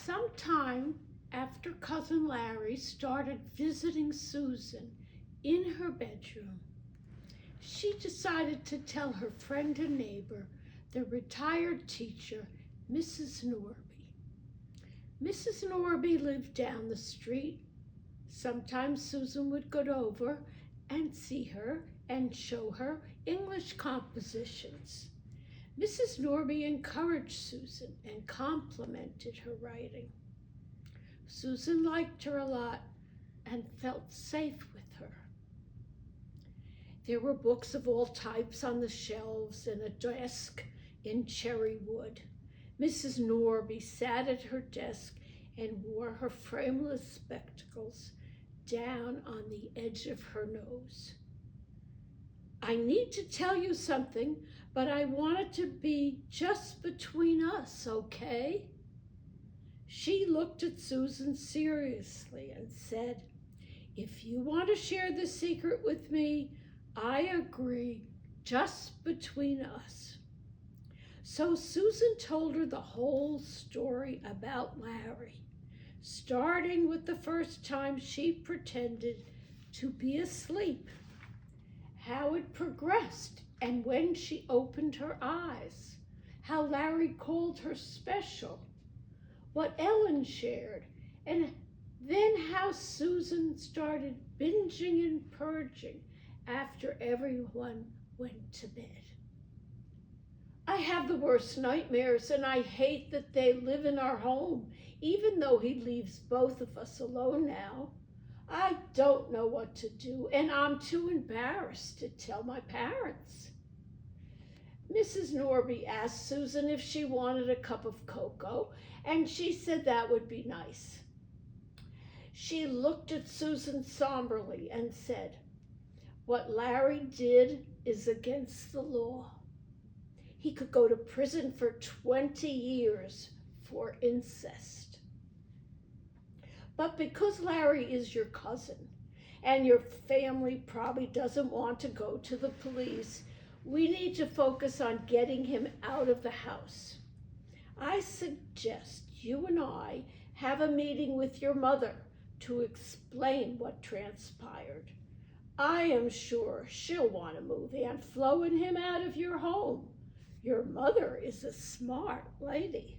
Sometime after Cousin Larry started visiting Susan in her bedroom, she decided to tell her friend and neighbor, the retired teacher, Mrs. Norby. Mrs. Norby lived down the street. Sometimes Susan would go over and see her and show her English compositions. Mrs. Norby encouraged Susan and complimented her writing. Susan liked her a lot and felt safe with her. There were books of all types on the shelves and a desk in cherry wood. Mrs. Norby sat at her desk and wore her frameless spectacles down on the edge of her nose. "I need to tell you something, but I want it to be just between us, okay?" She looked at Susan seriously and said, "If you want to share the secret with me, I agree, just between us." So Susan told her the whole story about Larry, starting with the first time she pretended to be asleep, how it progressed, and when she opened her eyes, how Larry called her special, what Ellen shared, and then how Susan started binging and purging after everyone went to bed. "I have the worst nightmares, and I hate that they live in our home, even though he leaves both of us alone now. I don't know what to do, and I'm too embarrassed to tell my parents." Mrs. Norby asked Susan if she wanted a cup of cocoa, and she said that would be nice. She looked at Susan somberly and said, "What Larry did is against the law. He could go to prison for 20 years for incest. But because Larry is your cousin, and your family probably doesn't want to go to the police, we need to focus on getting him out of the house. I suggest you and I have a meeting with your mother to explain what transpired. I am sure she'll want to move Aunt Flo and him out of your home. Your mother is a smart lady."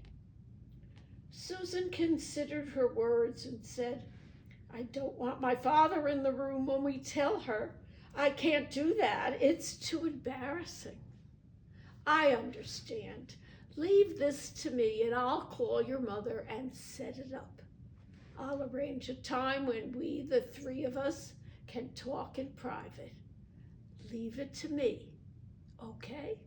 Susan considered her words and said, "I don't want my father in the room when we tell her. I can't do that. It's too embarrassing." "I understand. Leave this to me and I'll call your mother and set it up. I'll arrange a time when we, the three of us, can talk in private. Leave it to me, okay?"